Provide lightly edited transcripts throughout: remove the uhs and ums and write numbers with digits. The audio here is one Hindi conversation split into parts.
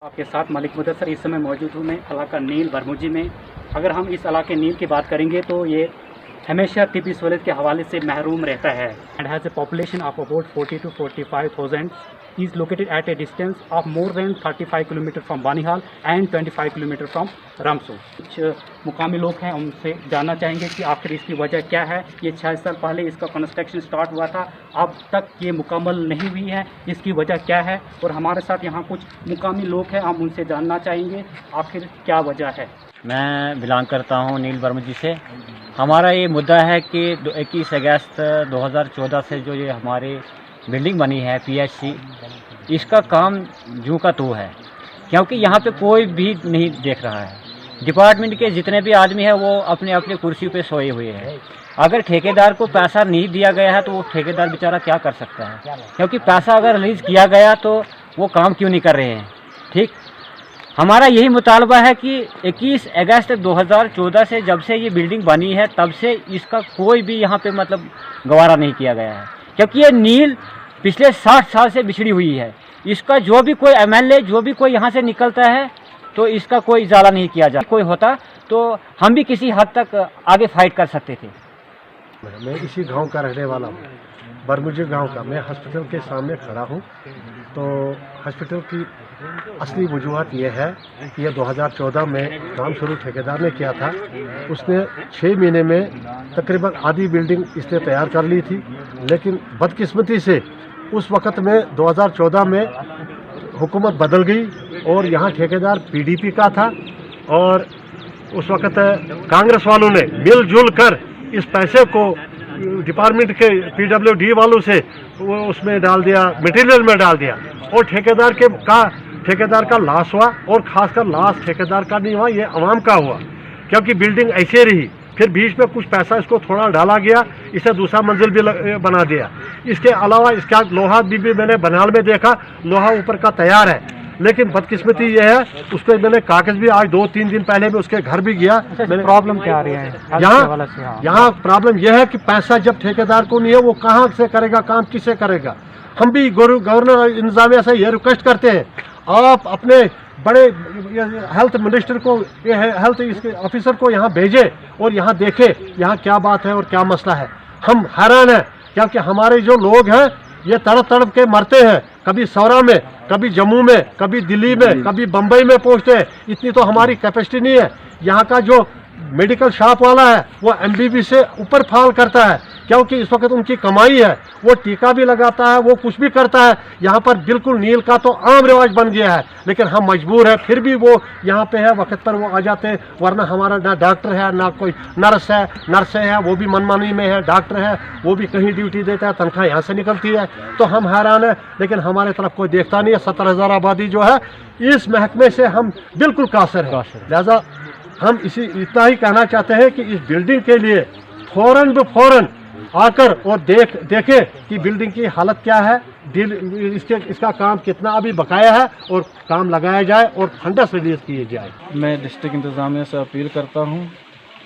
आपके साथ मलिक मुदस्सर इस समय मौजूद हूँ मैं इलाका नील बरमुजी में। अगर हम इस इलाके नील की बात करेंगे तो ये हमेशा तिब्बी सहूलियत के हवाले से महरूम रहता है and has a population of about 40 to 45,000 is located at a distance of more than 35 kilometre from Banihal and 25 kilometre from Ramsu. कुछ मुकामी लोग हैं, उनसे जानना चाहेंगे कि आखिर इसकी वजह क्या है। ये 6 साल पहले इसका कंस्ट्रक्शन स्टार्ट हुआ था, अब तक ये मुकम्मल नहीं हुई है, इसकी वजह क्या है। और हमारे साथ यहाँ कुछ मुकामी लोग हैं, हम उनसे जानना चाहेंगे आखिर क्या वजह है। मैं बिलोंग करता हूँ नील बरमुजी से। हमारा ये मुद्दा है कि 21 अगस्त 2014 से जो ये हमारी बिल्डिंग बनी है PHC, इसका काम जूं का तू है, क्योंकि यहाँ पे कोई भी नहीं देख रहा है। डिपार्टमेंट के जितने भी आदमी हैं वो अपने अपने कुर्सी पे सोए हुए हैं। अगर ठेकेदार को पैसा नहीं दिया गया है तो वो ठेकेदार बेचारा क्या कर सकता है, क्योंकि पैसा अगर रिलीज़ किया गया तो वो काम क्यों नहीं कर रहे हैं। ठीक, हमारा यही मुतालबा है कि 21 अगस्त 2014 से जब से ये बिल्डिंग बनी है तब से इसका कोई भी यहाँ पे मतलब गवारा नहीं किया गया है, क्योंकि ये नील पिछले 60 साल से बिछड़ी हुई है। इसका जो भी कोई MLA जो भी कोई यहाँ से निकलता है तो इसका कोई इजाला नहीं किया जाता। कोई होता तो हम भी किसी हद तक आगे फाइट कर सकते थे। मैं इसी गांव का रहने वाला हूँ, बरमुजी गांव का। मैं हॉस्पिटल के सामने खड़ा हूँ। तो हॉस्पिटल की असली वजूहत यह है कि यह 2014 में काम शुरू ठेकेदार ने किया था। उसने 6 महीने में तकरीबन आधी बिल्डिंग इसने तैयार कर ली थी, लेकिन बदकिस्मती से उस वक़्त में 2014 में हुकूमत बदल गई और यहाँ ठेकेदार PDP का था। और उस वक़्त कांग्रेस वालों ने मिलजुल कर इस पैसे को डिपार्टमेंट के PWD वालों से वो उसमें डाल दिया, मटेरियल में डाल दिया, और ठेकेदार का लॉस हुआ। और ख़ासकर लॉस ठेकेदार का नहीं हुआ, ये आवाम का हुआ, क्योंकि बिल्डिंग ऐसे रही। फिर बीच में कुछ पैसा इसको थोड़ा डाला गया, इसे दूसरा मंजिल भी बना दिया। इसके अलावा इसका लोहा भी मैंने बनाल में देखा, लोहा ऊपर का तैयार है, लेकिन बदकिस्मती ये है उसको मैंने कागज़ भी आज 2-3 दिन पहले मैं उसके घर भी गया। प्रॉब्लम क्या आ रही है यहाँ प्रॉब्लम यह है कि पैसा जब ठेकेदार को नहीं है वो कहाँ से करेगा काम, किसे करेगा। हम भी गवर्नर इंतजामिया से ये रिक्वेस्ट करते हैं, आप अपने बड़े हेल्थ मिनिस्टर को, हेल्थ इसके ऑफिसर को यहाँ भेजे और यहाँ देखे यहाँ क्या बात है और क्या मसला है। हम हैरान हैं, क्योंकि हमारे जो लोग हैं ये तड़प तड़प के मरते हैं, कभी सौरा में, कभी जम्मू में, कभी दिल्ली में, कभी बम्बई में पहुँचते हैं। इतनी तो हमारी कैपेसिटी नहीं है। यहाँ का जो मेडिकल शॉप वाला है वो MBB से ऊपर फाल करता है, क्योंकि इस वक्त उनकी कमाई है। वो टीका भी लगाता है, वो कुछ भी करता है। यहाँ पर बिल्कुल नील का तो आम रिवाज बन गया है, लेकिन हम मजबूर हैं, फिर भी वो यहाँ पे है, वक्त पर वो आ जाते हैं। वरना हमारा ना डॉक्टर है ना कोई नर्स है, वो भी मनमानी में है। डॉक्टर है वो भी कहीं ड्यूटी देता है, तनख्वाह यहाँ से निकलती है। तो हम हैरान है, लेकिन हमारे तरफ कोई देखता नहीं है। 70,000 आबादी जो है इस महकमे से हम बिल्कुल कासिर है। लिहाजा हम इतना ही कहना चाहते हैं कि इस बिल्डिंग के लिए फौरन आकर और देखें कि बिल्डिंग की हालत क्या है, इसका काम कितना अभी बकाया है, और काम लगाया जाए और फंड्स रिलीज किए जाए। मैं डिस्ट्रिक्ट इंतज़ामिया से अपील करता हूं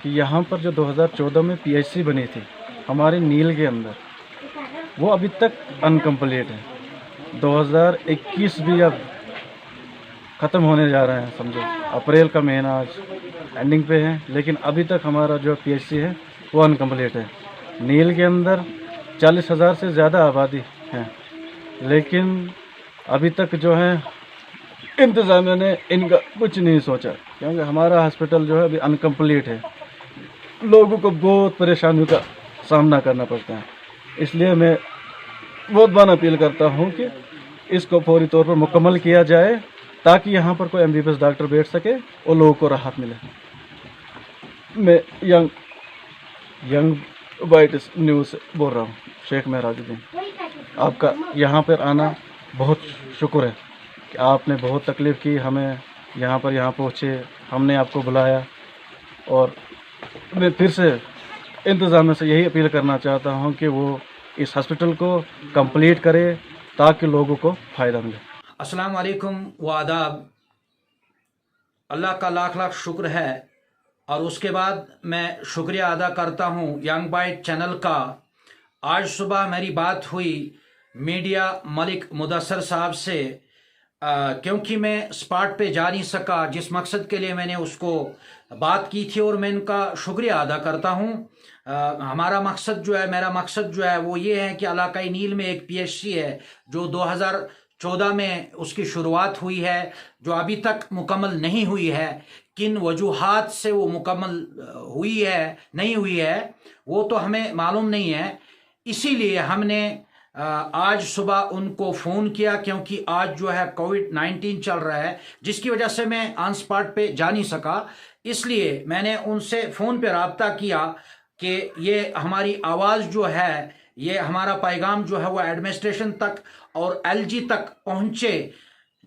कि यहाँ पर जो 2014 में PHC बनी थी हमारे नील के अंदर, वो अभी तक अनकम्प्लीट है। 2021 भी अब ख़त्म होने जा रहे हैं, समझो अप्रैल का महीना आज एंडिंग पे है, लेकिन अभी तक हमारा जो PHC है वो अनकम्प्लीट है। नील के अंदर 40,000 से ज़्यादा आबादी है, लेकिन अभी तक जो है इंतज़ामिया ने इनका कुछ नहीं सोचा, क्योंकि हमारा हॉस्पिटल जो है अभी अनकम्प्लीट है। लोगों को बहुत परेशानियों का सामना करना पड़ता है। इसलिए मैं बहुत बार अपील करता हूँ कि इसको फौरी तौर पर मुकम्मल किया जाए, ताकि यहाँ पर कोई MBBS डॉक्टर बैठ सके और लोगों को राहत मिले। मैं यंग वाइट न्यूज़ से बोल रहा हूँ, शेख महराजुद्दीन। आपका यहाँ पर आना बहुत शुक्र है कि आपने बहुत तकलीफ़ की, हमें यहाँ पहुँचे, हमने आपको बुलाया। और मैं फिर से इंतज़ामिया से यही अपील करना चाहता हूँ कि वो इस हॉस्पिटल को कंप्लीट करे ताकि लोगों को फ़ायदा मिले। अस्सलाम वालेकुम व आदाब। अल्लाह का लाख लाख शुक्र है, और उसके बाद मैं शुक्रिया अदा करता हूँ यंग बाइट चैनल का। आज सुबह मेरी बात हुई मीडिया मलिक मुदस्सर साहब से, क्योंकि मैं स्पॉट पे जा नहीं सका जिस मकसद के लिए मैंने उसको बात की थी, और मैं इनका शुक्रिया अदा करता हूँ। हमारा मकसद जो है, मेरा मकसद जो है वो ये है कि इलाकाई नील में एक पीएचसी है जो 2014 में उसकी शुरुआत हुई है, जो अभी तक मुकम्मल नहीं हुई है। किन वजूहात से वो मुकम्मल हुई है नहीं हुई है वो तो हमें मालूम नहीं है। इसीलिए हमने आज सुबह उनको फ़ोन किया, क्योंकि आज जो है कोविड-19 चल रहा है, जिसकी वजह से मैं ऑन स्पॉट पे जा नहीं सका। इसलिए मैंने उनसे फ़ोन पे रब्ता किया कि ये हमारी आवाज़ जो है, ये हमारा पैगाम जो है वो एडमिनिस्ट्रेशन तक और एलजी तक पहुँचे,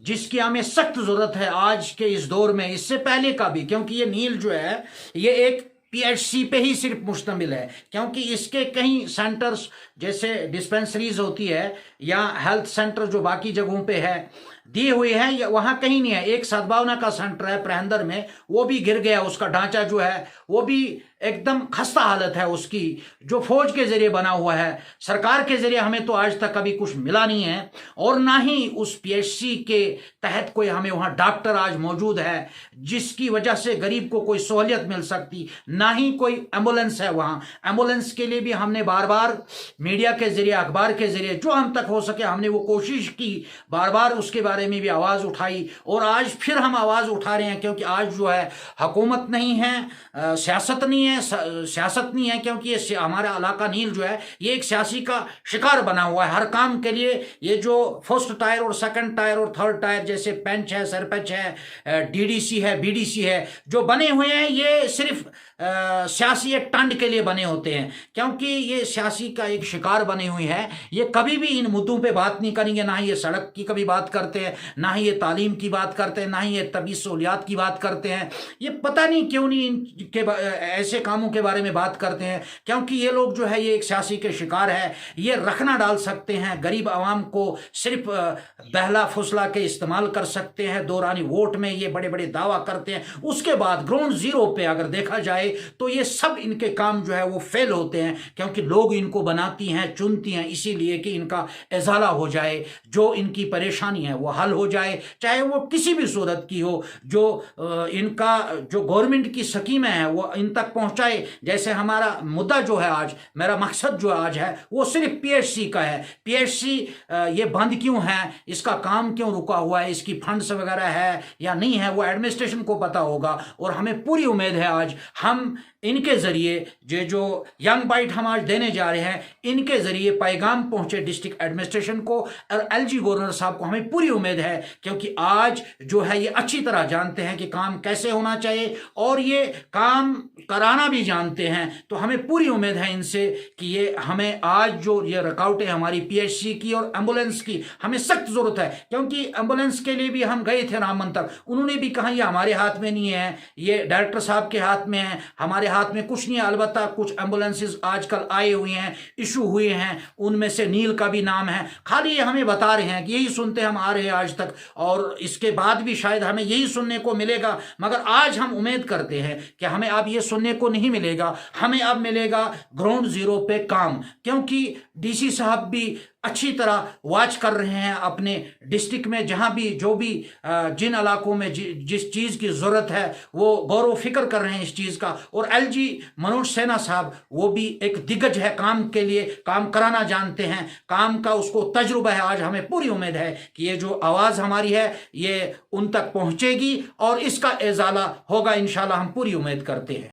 जिसकी हमें सख्त ज़रूरत है आज के इस दौर में, इससे पहले का भी। क्योंकि ये नील जो है ये एक पीएचसी पे ही सिर्फ मुश्तमिल है, क्योंकि इसके कई सेंटर्स जैसे डिस्पेंसरीज होती है या हेल्थ सेंटर जो बाकी जगहों पे है दी हुई है, या वहाँ कहीं नहीं है। एक सद्भावना का सेंटर है प्रहंदर में, वो भी गिर गया, उसका ढांचा जो है वो भी एकदम खस्ता हालत है उसकी, जो फौज के जरिए बना हुआ है। सरकार के जरिए हमें तो आज तक कभी कुछ मिला नहीं है, और ना ही उस पीएचसी के तहत कोई हमें वहाँ डॉक्टर आज मौजूद है जिसकी वजह से गरीब को कोई सहूलियत मिल सकती, ना ही कोई एम्बुलेंस है वहाँ। एम्बुलेंस के लिए भी हमने बार बार मीडिया के जरिए, अखबार के जरिए जो हम तक हो सके हमने वो कोशिश की, बार बार उसके बारे में भी आवाज़ उठाई, और आज फिर हम आवाज़ उठा रहे हैं। क्योंकि आज जो है हुकूमत नहीं है, सियासत नहीं है, सियासत नहीं है, क्योंकि ये हमारा इलाका नील जो है ये एक सियासी का शिकार बना हुआ है। हर काम के लिए ये जो फर्स्ट टायर और सेकंड टायर और थर्ड टायर जैसे पंच है, सरपंच है, डीडीसी है, बीडीसी है, जो बने हुए हैं ये सिर्फ सियासी एक टंड के लिए बने होते हैं, क्योंकि ये सियासी का एक शिकार बने हुए हैं। ये कभी भी इन मुद्दों पे बात नहीं करेंगे, ना ही ये सड़क की कभी बात करते हैं, ना ही ये तालीम की बात करते हैं, ना ही ये तबी सहूलियात की बात करते हैं। ये पता नहीं क्यों नहीं इनके ऐसे कामों के बारे में बात करते हैं, क्योंकि ये लोग जो है ये एक सियासी के शिकार है। ये रखना डाल सकते हैं, गरीब आवाम को सिर्फ बहला फुसला के इस्तेमाल कर सकते हैं। दौरानी वोट में ये बड़े बड़े दावा करते हैं, उसके बाद ग्राउंड जीरो पे अगर देखा जाए तो ये सब इनके काम जो है वो फेल होते हैं, क्योंकि लोग इनको बनाती हैं, चुनती हैं इसीलिए कि इनका इजाला हो जाए, जो इनकी परेशानी है वो हल हो जाए, चाहे वो किसी भी सूरत की हो। जो इनका जो गवर्नमेंट की स्कीमें हैं वो इन तक पहुंचाए। जैसे हमारा मुद्दा जो है आज, मेरा मकसद जो आज है वो सिर्फ पीएचसी का है। पीएचसी ये बंद क्यों है, इसका काम क्यों रुका हुआ है, इसकी फंड्स वगैरह है या नहीं है, वो एडमिनिस्ट्रेशन को पता होगा। और हमें पूरी उम्मीद है आज हम इनके जरिए जो यंग बाइट हम आज देने जा रहे हैं, इनके जरिए पैगाम पहुंचे डिस्ट्रिक्ट एडमिनिस्ट्रेशन को और एलजी गवर्नर साहब को। हमें पूरी उम्मीद है, क्योंकि आज जो है ये अच्छी तरह जानते हैं कि काम कैसे होना चाहिए और ये काम कराना भी जानते हैं। तो हमें पूरी उम्मीद है इनसे कि ये हमें आज जो ये रुकावटें हमारी पीएचसी की और एम्बुलेंस की हमें सख्त जरूरत है, क्योंकि एम्बुलेंस के लिए भी हम गए थे रामबन तक, उन्होंने भी कहा ये हमारे हाथ में नहीं है, ये डायरेक्टर साहब के हाथ में है, हमारे हाथ में कुछ नहीं है। अलबत्ता कुछ एम्बुलेंसेस आजकल आए हुए हैं, इशू हुए हैं, उनमें से नील का भी नाम है। खाली ये हमें बता रहे हैं कि यही सुनते हम आ रहे हैं आज तक, और इसके बाद भी शायद हमें यही सुनने को मिलेगा। मगर आज हम उम्मीद करते हैं कि हमें अब ये सुनने को नहीं मिलेगा, हमें अब मिलेगा ग्राउंड जीरो पे काम, क्योंकि डीसी साहब भी अच्छी तरह वॉच कर रहे हैं अपने डिस्ट्रिक्ट में, जहां भी जो भी जिन इलाकों में जिस चीज़ की ज़रूरत है वो गौर फिक्र कर रहे हैं इस चीज़ का। और एलजी मनोज सिन्हा साहब वो भी एक दिग्गज है, काम के लिए काम कराना जानते हैं, काम का उसको तजुर्बा है। आज हमें पूरी उम्मीद है कि ये जो आवाज़ हमारी है ये उन तक पहुंचेगी और इसका इजाला होगा, इंशाल्लाह हम पूरी उम्मीद करते हैं।